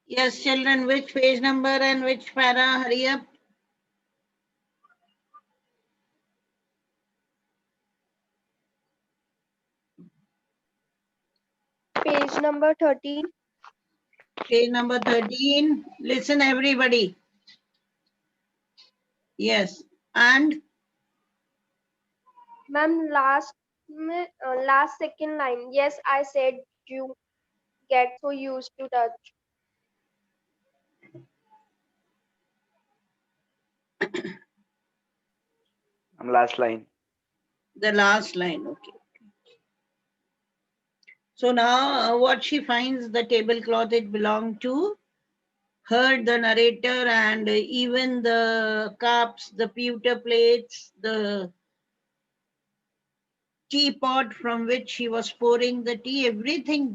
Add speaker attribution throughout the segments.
Speaker 1: Yes, children, which page number and which para? Hurry up.
Speaker 2: Page number 13.
Speaker 1: Page number 13. Listen, everybody. Yes. And
Speaker 2: Ma'am, last second line. Yes, I said you get so used to touch.
Speaker 3: Last line.
Speaker 1: the last line. Okay. So now what she finds, the tablecloth, it belonged to her, the narrator, and even the cups, the pewter plates, the teapot from which she was pouring the tea, everything,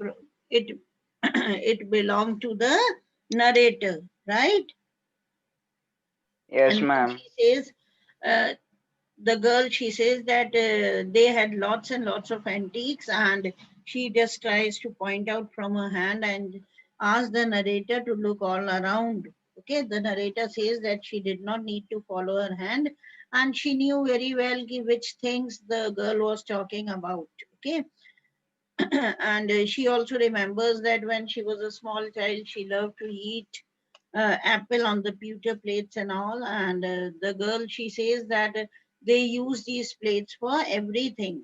Speaker 1: it it belonged to the narrator, right?
Speaker 3: Yes,
Speaker 1: And then
Speaker 3: ma'am.
Speaker 1: she says, uh, the girl, she says that they had lots and lots of antiques, and she just tries to point out from her hand and ask the narrator to look all around. Okay, the narrator says that she did not need to follow her hand, and she knew very well which things the girl was talking about. Okay. And she also remembers that when she was a small child, she loved to eat apple on the pewter plates and all. And the girl, she says that they use these plates for everything.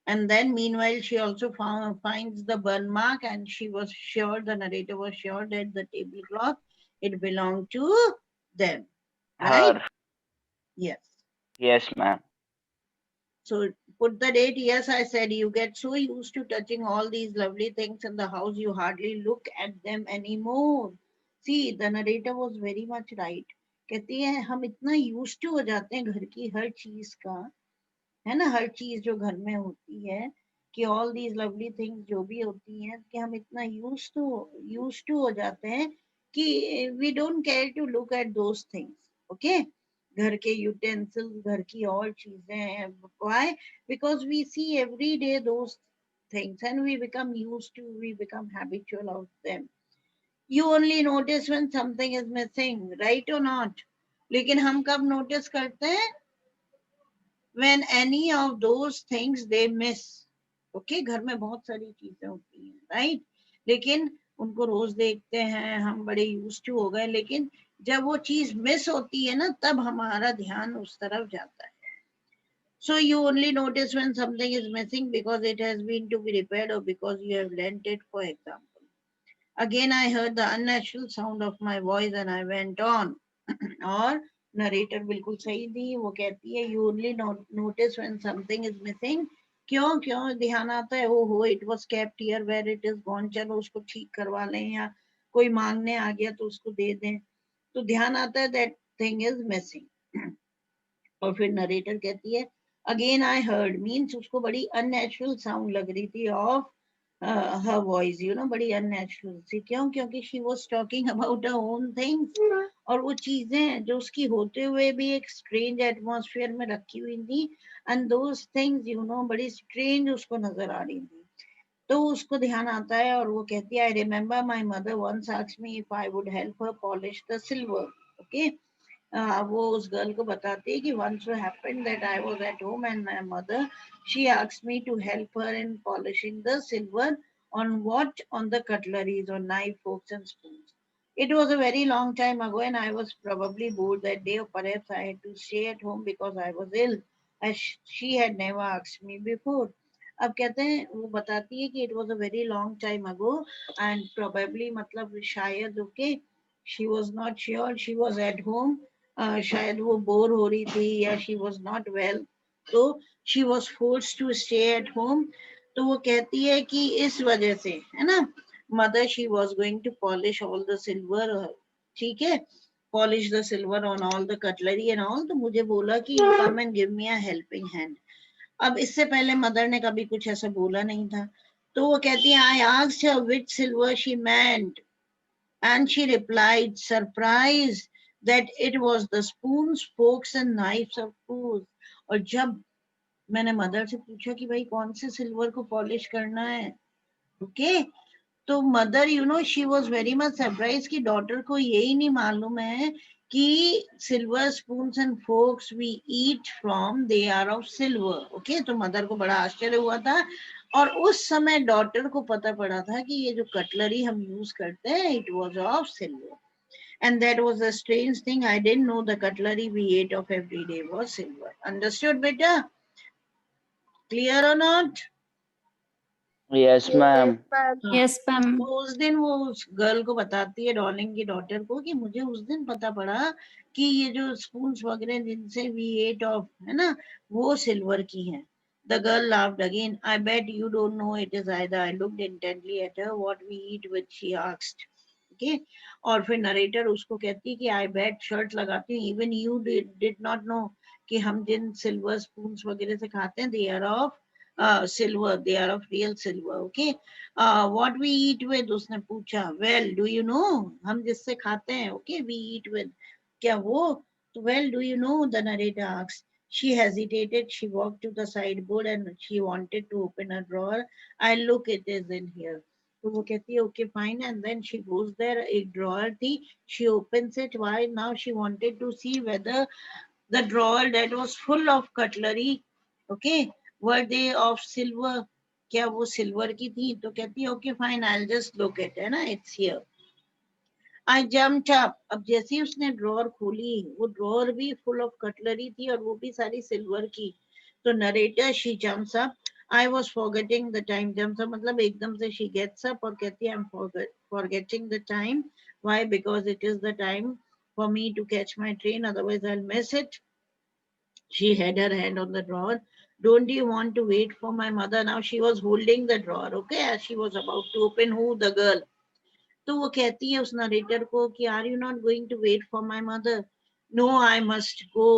Speaker 1: And then, meanwhile, she also finds the burn mark, and she was sure, the narrator was sure that the tablecloth, it belonged to them, right?
Speaker 3: Her.
Speaker 1: Yes.
Speaker 3: Yes, ma'am.
Speaker 1: So put the date. Yes, I said you get so used to touching all these lovely things in the house, you hardly look at them anymore. See, the narrator was very much right. कहती है हम इतना use to हो जाते हैं घर की हर चीज का, है ना, हर चीज जो घर में होती है, कि ऑल दीज लवली थिंग्स जो भी होती हैं, कि हम इतना यूज टू हो जाते हैं कि we don't care to look at those things. Okay, घर के यूटेंसिल्स, घर की और चीजें हैं. Why? Because we see every day those things and we become used to, we become habitual of them. You only notice when something is missing, right or not? लेकिन हम कब नोटिस करते हैं? when any of those things they miss. Okay, घर में बहुत सारी चीजें होती हैं, right? लेकिन उनको रोज देखते हैं, हम बड़े यूज टू हो गए, लेकिन जब वो चीज मिस होती है ना, तब हमारा ध्यान उस तरफ जाता है. So you only notice when something is missing because it has been to be repaired or because you have lent it, for example. Again I heard the unnatural sound of my voice and I went on. और narrator बिल्कुल सही थी, वो कहती है you only notice when something is missing. क्यों क्यों ध्यान आता है, ओ हो it was kept here where it is gone, चलो उसको ठीक करवा लें, या कोई मांगने आ गया तो उसको दे दें, तो ध्यान आता है दैट थिंग इज मिसिंग. और फिर नरेटर कहती है अगेन आई हर्ड, मीन्स उसको बड़ी अननेचुरल साउंड लग रही थी ऑफ her voice, बड़ी अननेचुरल सी. क्यों? क्योंकि she was talking about her own things. और वो चीजें जो उसकी होते हुए भी एक स्ट्रेंज एटमॉस्फेयर में रखी हुई थी, एंड दोज थिंग्स बड़ी स्ट्रेंज उसको नजर आ रही थी. तो उसको ध्यान आता है और वो कहती है I remember my mother once asked me if I would help her polish the silver. Okay, वो उस गर्ल को बताती है कि once so happened that I was at home and my mother, she asked me to help her in polishing the silver. On what? On the cutleries, on knife, forks and spoons. It was a very long time ago and I was probably bored that day, or perhaps I had to stay at home because I was ill, as she had never asked me before. अब कहते हैं, वो बताती है कि it was a very long time ago and probably मतलब शायद, okay, she was not sure, she was at home, शायद वो बोर हो रही थी या शी वॉज नॉट वेल, तो she was force to stay at home. तो वो कहती है कि इस वजह से, है ना, mother she was going to polish all the silver. ठीक है, polish the silver on all the cutlery and all. तो मुझे बोला कि you come and give me a helping hand. अब इससे पहले मदर ने कभी कुछ ऐसा बोला नहीं था. तो वो कहती है I asked her which silver she meant. And she replied, surprised, that it was the spoons, forks and knives of food. और जब मैंने मदर से पूछा कि भाई कौन से सिल्वर को पॉलिश करना है, ओके, तो mother she was very much surprise कि डॉटर को यही नहीं मालूम है कि silver spoons and forks we eat from they are of silver. Okay, तो मदर को बड़ा आश्चर्य हुआ था. और उस समय डॉटर को पता पड़ा था कि ये जो कटलरी हम यूज करते हैं it was of silver. And that was a strange thing. I didn't know the cutlery we ate of every day was silver. Understood, beta? Clear or not?
Speaker 3: Yes,
Speaker 2: Yes,
Speaker 3: ma'am.
Speaker 2: ma'am.
Speaker 1: हाँ.
Speaker 4: Yes, ma'am.
Speaker 1: तो उस दिन वो उस girl को बताती है, Darling की डॉटर को, कि मुझे उस दिन पता पड़ा कि ये जो स्पून्स वगैरह जिनसे वी एट ऑफ है ना, वो सिल्वर की हैं. The girl laughed again. I bet you don't know it is either. I looked intently at her. What we eat with, she asked. Okay. और फिर नरेटर उसको कहती है कि आई बेट शर्ट लगाती हूँ, even you did not know कि हम जिन सिल्वर स्पून्स वगैरह से खाते हैं they are of silver, they are of real silver. Okay. What we eat with, उसने पूछा. वेल डू यू नो, हम जिससे खाते हैं. ओके, वी ईट विद, क्या वो. तो well do you know, the narrator asked. She hesitated. She walked to the sideboard and she wanted to open a drawer. I look, it is in here. तो वो कहती है okay fine, and then she goes there. एक drawer थी, she opens it. Why? Now she wanted to see whether the drawer that was full of cutlery, okay, were they of silver, क्या वो silver की थी. तो कहती है okay fine, I just look it, है ना, it's here. I jumped up. अब जैसे ही उसने ड्रॉअर खोली, वो ड्रॉअर भी फुल ऑफ कटलरी थी और वो भी सारी सिल्वर की. तो narrator, she jumps up. I was forgetting the time. Jumps up मतलब एकदम से शी गेट्स अप और कहती है I am forgetting the time. Why? Because it is the time for me to catch my train, otherwise I'll miss it. She had her hand on the drawer. Don't you want to wait for my mother? Now she was holding the drawer, okay, as she was about to open. Who? The girl. तो वो कहती है उस narrator को कि are you not going to wait for my mother? No, I must go.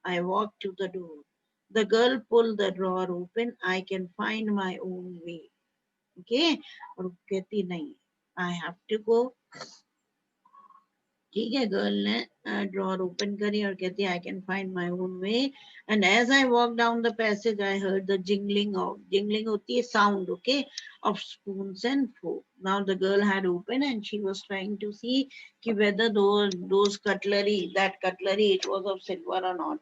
Speaker 1: I walk to the door. The girl pull the drawer open. I can find my own way. Okay. और कहती नहीं, I have to go. ठीक है. Girl ने drawer open करी और कहती है I can find my own way. And as I walk down the passage I heard the jingling of, jingling होती है sound, okay, of spoons and fork. Now the girl had opened and she was trying to see कि whether those cutlery, that cutlery, it was of silver or not.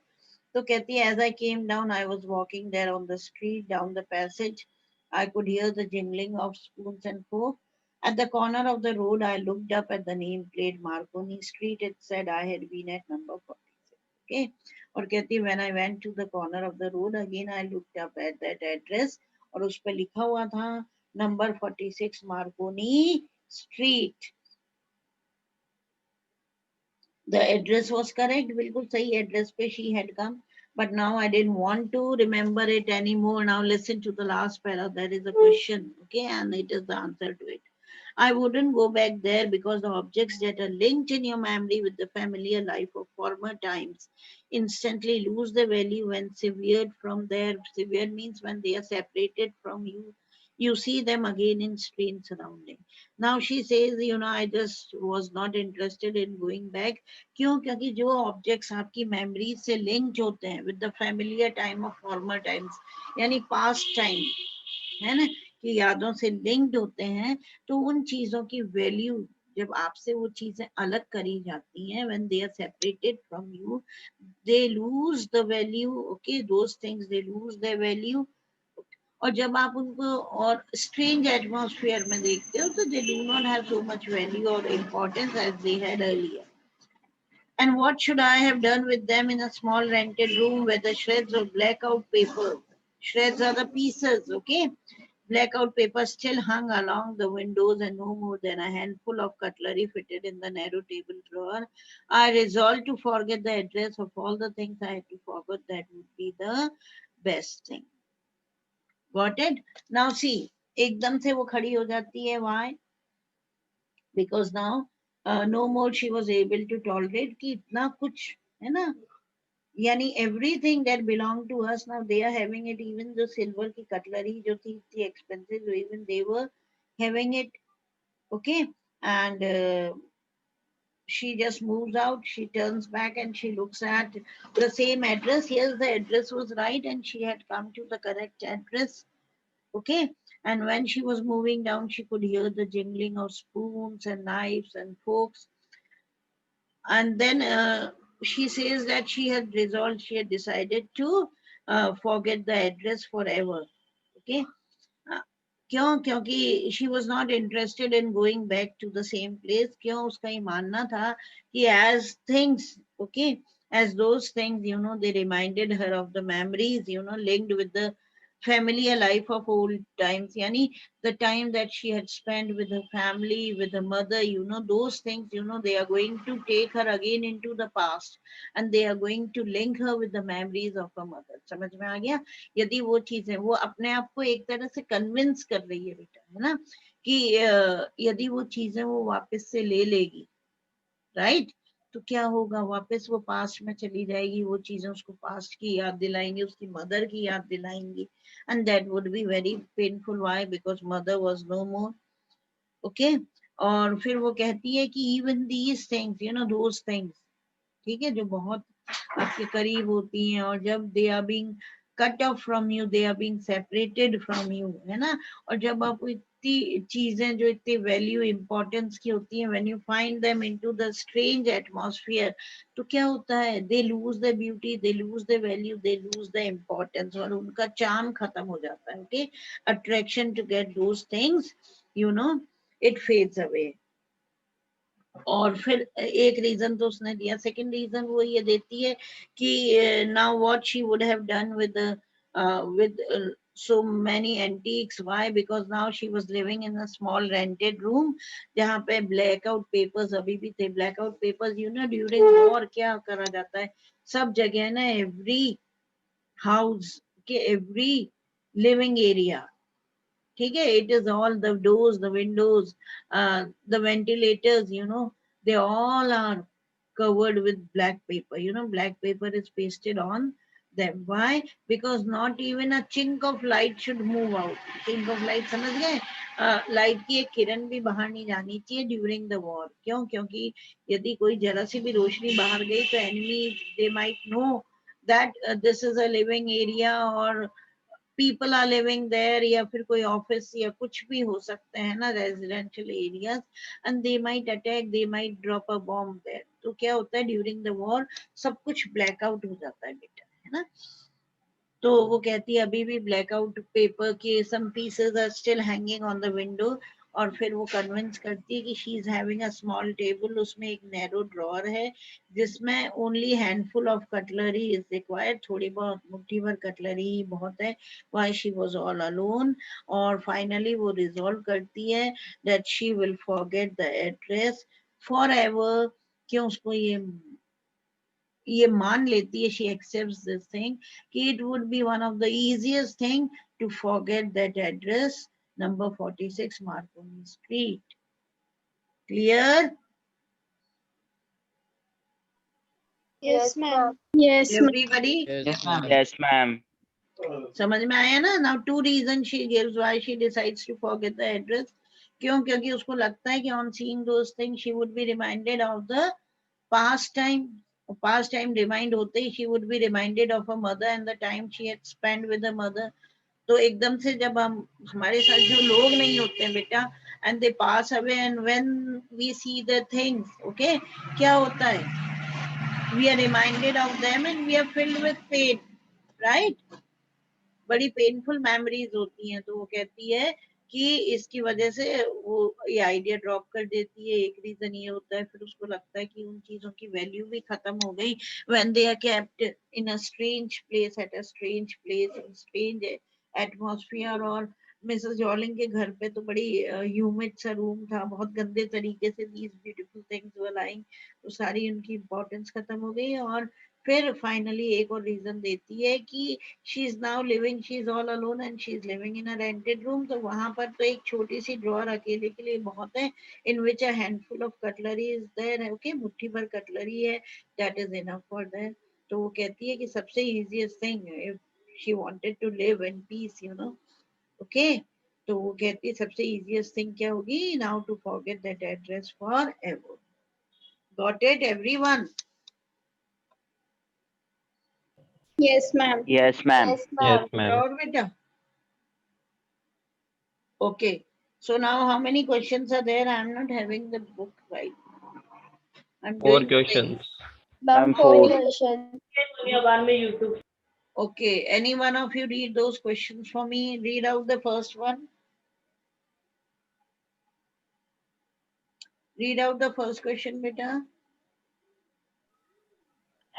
Speaker 1: तो कहती है as I came down, I was walking there on the street down the passage. I could hear the jingling of spoons and fork. At the corner of the road, I looked up at the name plate Marconi Street. It said I had been at number 46. Okay. और कहती है when I went to the corner of the road, again I looked up at that address. और उस पर लिखा हुआ था number 46 Marconi Street. The address was correct. बिल्कुल सही address पे she had come. But now I didn't want to remember it anymore. Now listen to the last paragraph. There is a question, okay, and it is the answer to it. I wouldn't go back there because the objects that are linked in your memory with the familiar life of former times instantly lose their value when severed from there. Severed means when they are separated from you. You see them again in strange surrounding. Now she says, I just was not interested in going back. क्यों? क्योंकि जो objects आपकी memory से linked होते हैं with the familiar time of former times, यानी past time, है ना, कि यादों से लिंक्ड होते हैं, तो उन चीजों की वैल्यू जब आपसे वो चीजें अलग करी जाती हैं, when they are separated from you, they lose the value. Okay, those things, they lose their value. और जब आप उनको और स्ट्रेंज एटमॉस्फेयर में देखते हो तो they do not have so much value और importance as they had earlier. And what should I have done with them in a small rented room where the shreds of blackout paper, shreds are the pieces, okay? Blackout paper still hung along the windows and no more than a handful of cutlery fitted in the narrow table drawer. I resolved to forget the address of all the things I had to forget. That would be the best thing. Got it? Now see, एकदम से वो खड़ी हो जाती है. Why? Because now no more she was able to tolerate कि इतना कुछ है ना, यानी everything that belonged to us, now they are having it. Even the silver की cutlery जो थी इतनी expensive, even they were having it. Okay. And she just moves out. She turns back and she looks at the same address. Yes, the address was right and she had come to the correct address. Okay. And when she was moving down, she could hear the jingling of spoons and knives and forks. And then she says that she had resolved, she had decided to forget the address forever. Okay. Uh, क्यों? क्योंकि she was not interested in going back to the same place. क्यों? उसका ये मानना था कि as things, okay, as those things, they reminded her of the memories, linked with the familiar life of old times. Yani the time that she had spent with her family, with her mother, those things, they are going to take her again into the past, and they are going to link her with the memories of her mother. समझ में आ गया? यदि वो चीजें वो अपने आप को एक तरह से कन्विंस कर रही है बेटा, है ना, कि यदि वो चीजें वो वापस से ले लेगी, राइट, तो क्या होगा, वापस वो पास्ट में चली जाएगी, वो चीजें उसको पास्ट की याद दिलाएंगी, उसकी मदर की याद दिलाएंगी, and that would be very painful. Why? Because mother was no more. Okay. और फिर वो कहती है कि even these things, those things, ठीक है, जो बहुत आपके करीब होती हैं, और जब they are being cut off from you, they are being separated from you, है ना, और जब आप इतनी चीजें जो इतनी वैल्यू इंपॉर्टेंस की होती हैं, when you find them into the strange atmosphere, तो क्या होता है, they lose the beauty, they lose the value, they lose the importance, और उनका चार्म खत्म हो जाता है. Okay. Attraction to get those things, it fades away. और फिर एक रीजन तो उसने दिया. सेकंड रीजन वो ये देती है कि now what she would have done with so many antiques. Why? Because now she was living in a small rented room जहाँ पे blackout papers अभी भी थे. blackout papers, during war क्या करा जाता है सब जगह ना, every house के every living area, ठीक है, it is all the doors, the windows, the ventilators, they all are covered with black paper. Black paper is pasted on them. Why? Because not even a chink of light should move out. Chink of light, समझ गए? Light की एक किरण भी बाहर नहीं जानी चाहिए during the war. क्यों? क्योंकि यदि कोई जरा सी भी रोशनी बाहर गई तो enemy, they might know that this is a living area, or people are living there, या फिर कोई ऑफिस या कुछ भी हो सकते हैं ना, residential areas, and they might attack, they might drop a bomb there. तो क्या होता है ड्यूरिंग द वॉर सब कुछ ब्लैकआउट हो जाता है बेटा, है ना. तो वो कहती है अभी भी ब्लैकआउट पेपर के some pieces are still hanging on the window. और फिर वो कन्विंस करती है कि she is having a small table, उसमें एक नैरो ड्रॉर है जिसमें only handful of cutlery is required, थोड़ी बहुत मुट्ठी भर कटलरी ही बहुत है. Why she was all alone. और फाइनली वो रिजॉल्व करती है that she will forget the address forever. क्यों? उसको ये मान लेती है, she accepts this thing, कि it would be one of the easiest thing to forget that address, number 46 Marconi Street. Clear?
Speaker 2: Yes, ma'am.
Speaker 4: Yes, ma'am.
Speaker 1: Everybody?
Speaker 5: Yes, ma'am.
Speaker 3: Yes, ma'am.
Speaker 1: समझ में आया ना? Now 2 reasons she gives why she decides to forget the address. क्यों? क्योंकि उसको लगता है कि on seeing those things she would be reminded of the past time. Past time remind होते ही she would be reminded of her mother and the time she had spent with her mother. तो एकदम से जब हम, हमारे साथ जो लोग नहीं होते हैं बेटा, and they pass away, and when we see the things, okay, क्या होता है, we are reminded of them and we are filled with pain, right? बड़ी पेनफुल मेमोरीज होती हैं. तो वो कहती है कि इसकी वजह से वो ये आइडिया ड्रॉप कर देती है. एक रीजन ये होता है. फिर उसको लगता है कि उन चीजों की वैल्यू भी खत्म हो गई when they are kept in a strange place, at a strange place, in strange atmosphere. और मिसेस जॉलिंग के घर पे तो बड़ी ह्यूमिड सा रूम था, बहुत गंदे तरीके से these beautiful things were lying, तो सारी उनकी इम्पोर्टेंस खत्म हो गई. और फिर फाइनली एक और रीजन देती है कि she is now living, she is all alone and she is living in a rented room. तो वहां पर तो एक छोटी सी ड्रॉर अकेले के लिए बहुत है, in which a handful of cutlery is there. Okay, मुट्ठी भर कटलरी है, that is enough for that. तो वो कहती है कि सबसे easiest thing if she wanted to live in peace, okay, तो वो कहती है सबसे easiest thing क्या होगी, now to forget that address forever. Got it, everyone?
Speaker 4: Yes, ma'am.
Speaker 3: Yes, ma'am.
Speaker 2: Yes,
Speaker 5: Yes,
Speaker 2: ma'am.
Speaker 1: कुछ
Speaker 5: ma'am.
Speaker 1: और बेटा? Okay. So now how many questions are there? I'm not having the book right. I'm
Speaker 4: Four
Speaker 1: doing
Speaker 4: questions.
Speaker 3: Ma'am,
Speaker 2: Four
Speaker 3: four.
Speaker 2: questions.
Speaker 1: Okay. Any one of you read those questions for me? Read out the first one. Read out the first question, beta.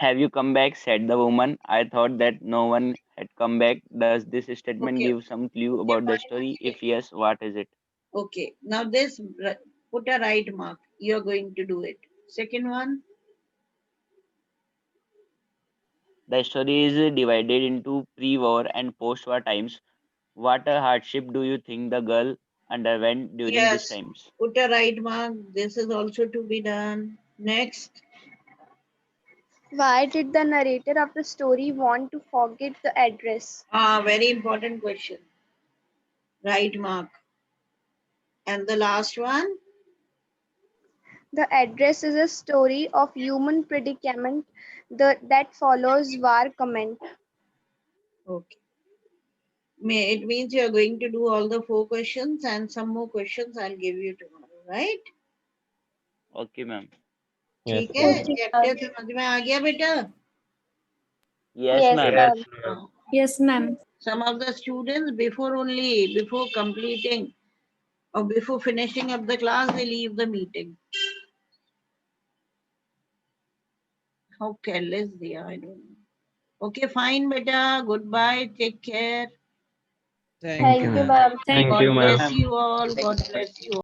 Speaker 3: Have you come back? Said the woman. I thought that no one had come back. Does this statement
Speaker 1: Okay.
Speaker 3: give some clue
Speaker 1: Okay,
Speaker 3: about the
Speaker 1: fine.
Speaker 3: story?
Speaker 1: Okay.
Speaker 3: If yes, what is it?
Speaker 1: Okay. Now this, put a right mark. You're going to do it. Second one.
Speaker 3: The story is divided into pre-war and post-war times. What a hardship do you think the girl underwent during these
Speaker 1: Yes.
Speaker 3: times?
Speaker 1: Put a right mark. This is also to be done. Next.
Speaker 2: Why did the narrator of the story want to forget the address?
Speaker 1: Very important question. Right mark. And the last one.
Speaker 2: The address is a story of human predicament that follows war comment.
Speaker 1: Okay. It means you're going to do all the 4 questions and some more questions I'll give you tomorrow, right?
Speaker 3: Okay, ma'am.
Speaker 4: Yes,
Speaker 1: ठीक है
Speaker 4: ma'am.
Speaker 2: Okay,
Speaker 1: chapter समझ में आ गया बेटा
Speaker 3: Yes,
Speaker 2: yes,
Speaker 3: ma'am.
Speaker 4: Yes,
Speaker 2: ma'am.
Speaker 4: ma'am.
Speaker 5: Yes, ma'am.
Speaker 1: some of the students before completing or before finishing up the class they leave the meeting. How careless they are, I don't know. Okay, fine beta, goodbye, take care.
Speaker 6: Thank you,
Speaker 2: Thank you,
Speaker 6: ma'am.
Speaker 2: ma'am.
Speaker 5: Thank
Speaker 4: Thank
Speaker 1: God
Speaker 4: you, ma'am.
Speaker 1: bless you all. God bless you all.